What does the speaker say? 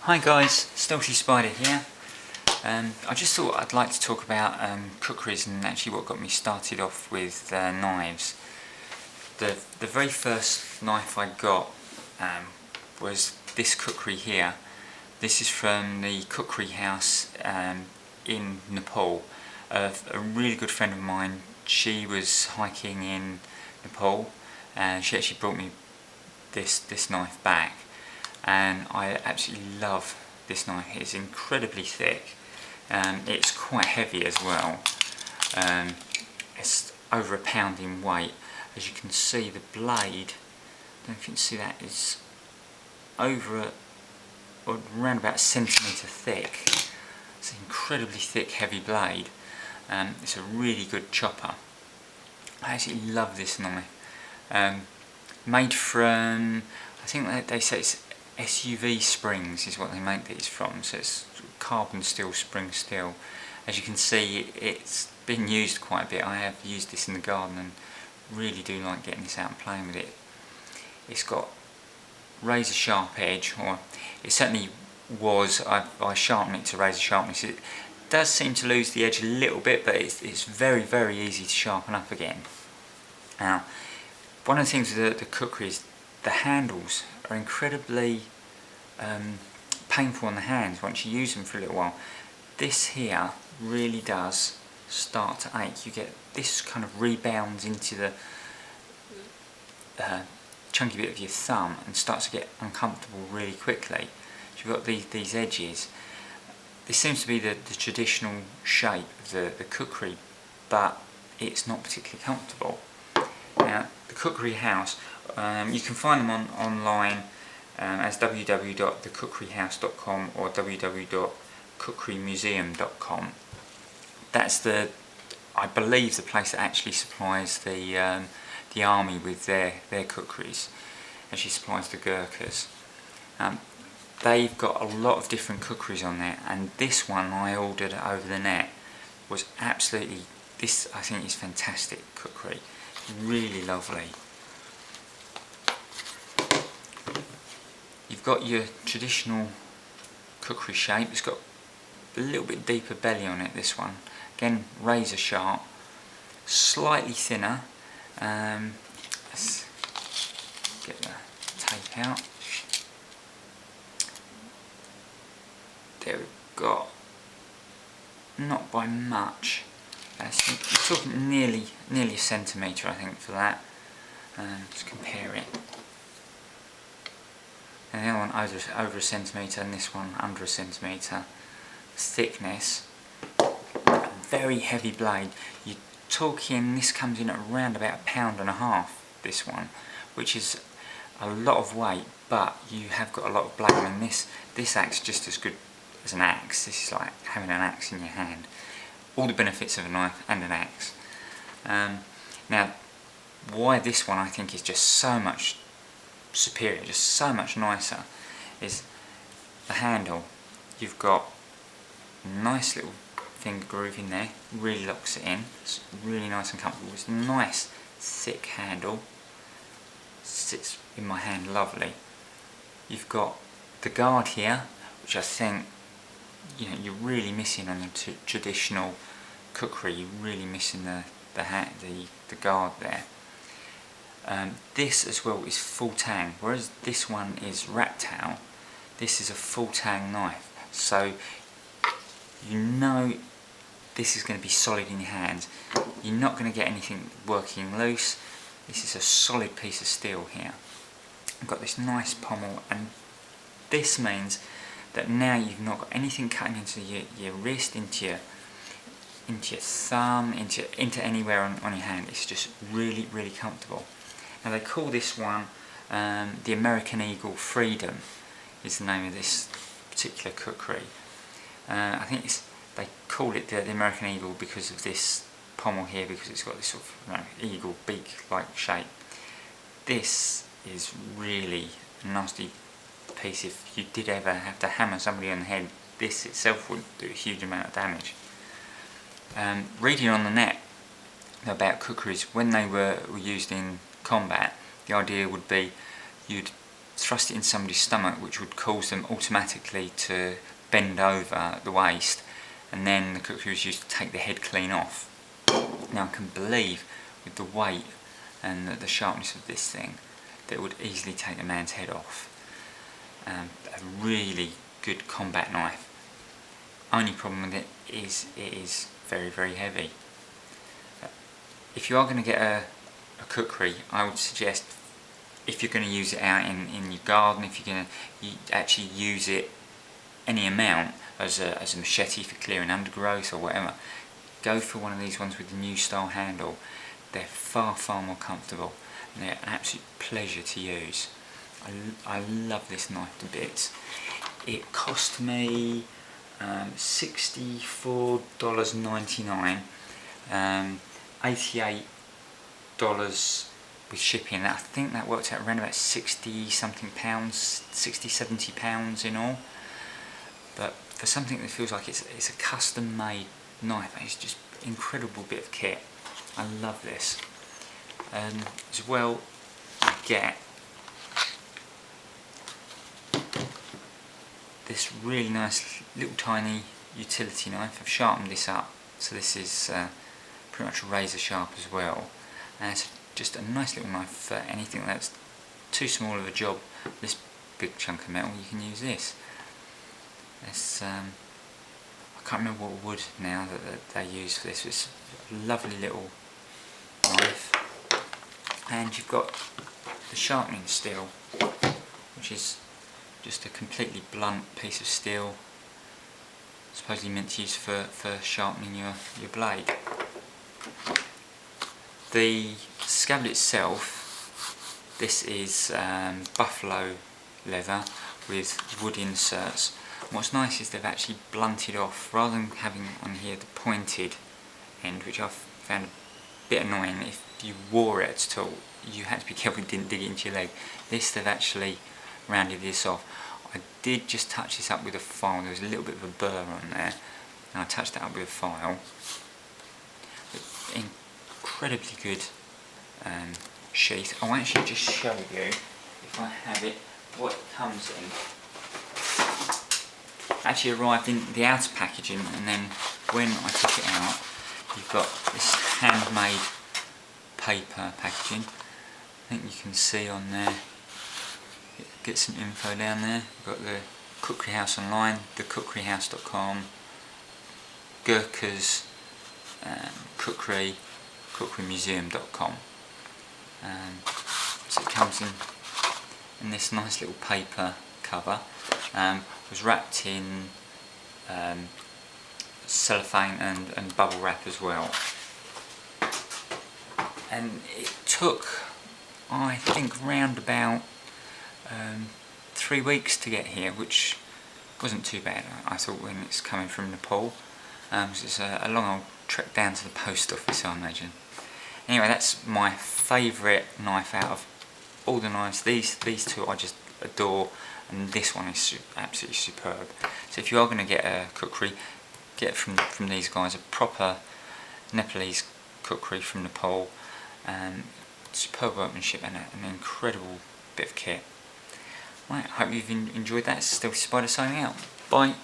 Hi guys, Stealthy Spider here. I just thought I'd like to talk about kukris and actually what got me started off with knives. The very first knife I got was this kukri here. This is from the kukri house in Nepal. A really good friend of mine, she was hiking in Nepal and she actually brought me this knife back. And I absolutely love this knife. It's incredibly thick. It's quite heavy as well. It's over a pound in weight. As you can see, the blade, I don't know if you can see that, is over or around about a centimetre thick. It's an incredibly thick, heavy blade. It's a really good chopper. I actually love this knife. Made from, I think they say it's SUV springs is what they make these from, so it's carbon steel, spring steel. As you can see, it's been used quite a bit. I have used this in the garden and really do like getting this out and playing with it. It's got razor sharp edge, or it certainly was. I sharpened it to razor sharpness. It does seem to lose the edge a little bit, but it's very, very easy to sharpen up again. Now, one of the things with the kukri is the handles are incredibly painful on the hands once you use them for a little while. This here really does start to ache. You get this kind of rebounds into the chunky bit of your thumb and starts to get uncomfortable really quickly. So you've got these edges. This seems to be the traditional shape of the kukri, but it's not particularly comfortable. Now, the Kukri house, you can find them online as www.thekukrihouse.com or www.kukrimuseum.com. That's I believe, the place that actually supplies the army with their kukris. Actually supplies the Gurkhas. They've got a lot of different kukris on there, and this one I ordered over the net was absolutely, this I think is fantastic kukri. Really lovely. You've got your traditional kukri shape. It's got a little bit deeper belly on it, this one. Again, razor sharp, slightly thinner. Let's get the tape out. There we've got, not by much. You're talking nearly a centimetre, I think, for that. Let's compare it. And the other one over a centimetre, and this one under a centimetre. Thickness, very heavy blade. You're talking, this comes in at around about £1.50. This one, which is a lot of weight, but you have got a lot of blade. I mean, this axe is just as good as an axe. This is like having an axe in your hand. All the benefits of a knife and an axe. Now, why this one I think is just so much superior, just so much nicer, is the handle. You've got a nice little finger groove in there, really locks it in. It's really nice and comfortable. It's a nice thick handle, sits in my hand lovely. You've got the guard here, which I think you're really missing on the traditional kukri. You're really missing the guard there. This as well is full tang, whereas this one is rat tail. This is a full tang knife, so you know this is going to be solid in your hands. You're not going to get anything working loose. This is a solid piece of steel here. I've got this nice pommel, and this means that now you've not got anything cutting into your wrist, into your thumb, into anywhere on your hand. It's just really, really comfortable. Now they call this one the American Eagle Freedom is the name of this particular kukri. I think they call it the American Eagle because of this pommel here, because it's got this sort of eagle beak-like shape. This is really a nasty piece. If you did ever have to hammer somebody on the head, this itself would do a huge amount of damage. Reading on the net about kukris, when they were used in combat, the idea would be you'd thrust it in somebody's stomach, which would cause them automatically to bend over at the waist, and then the kukri was used to take the head clean off. Now I can believe with the weight and the sharpness of this thing that it would easily take a man's head off. A really good combat knife. Only problem with it is very, very heavy. If you are going to get a kukri, I would suggest, if you're going to use it out in your garden, if you're going to actually use it any amount as a machete for clearing undergrowth or whatever, go for one of these ones with the new style handle. They're far, far more comfortable, and they're an absolute pleasure to use. I love this knife to bits. It cost me $64.99, $88 with shipping. I think that worked out around about 60 something pounds, 60-70 pounds in all. But for something that feels like it's a custom made knife, it's just an incredible bit of kit. I love this. As well, you get this really nice little tiny utility knife. I've sharpened this up, so this is pretty much razor sharp as well. And it's just a nice little knife for anything that's too small of a job. This big chunk of metal, you can use this. It's, I can't remember what wood now that they use for this. It's a lovely little knife. And you've got the sharpening steel, which is just a completely blunt piece of steel, supposedly meant to use for sharpening your blade. The scabbard itself, this is buffalo leather with wood inserts. And what's nice is they've actually blunted off, rather than having on here the pointed end, which I've found a bit annoying. If you wore it at all, you had to be careful you didn't dig it into your leg. This, they've actually rounded this off. I did just touch this up with a file. There was a little bit of a burr on there, and I touched that up with a file. But incredibly good sheath. I'll actually just show you, if I have it, what it comes in. It actually arrived in the outer packaging, and then when I took it out, you've got this handmade paper packaging. I think you can see on there, get some info down there. You've got the Kukri House online, the kukrihouse.com, Gurkha's Kukri, kukrimuseum.com. So it comes in this nice little paper cover. Was wrapped in cellophane and bubble wrap as well. And it took, I think, round about 3 weeks to get here, which wasn't too bad, I thought, when it's coming from Nepal. It's a long old trek down to the post office, I imagine. Anyway, that's my favourite knife out of all the knives. These two I just adore, and this one is absolutely superb. So if you are going to get a kukri, get it from these guys, a proper Nepalese kukri from Nepal. Superb workmanship and an incredible bit of kit. Right, I hope you've enjoyed that. It's still Spider signing out. Bye.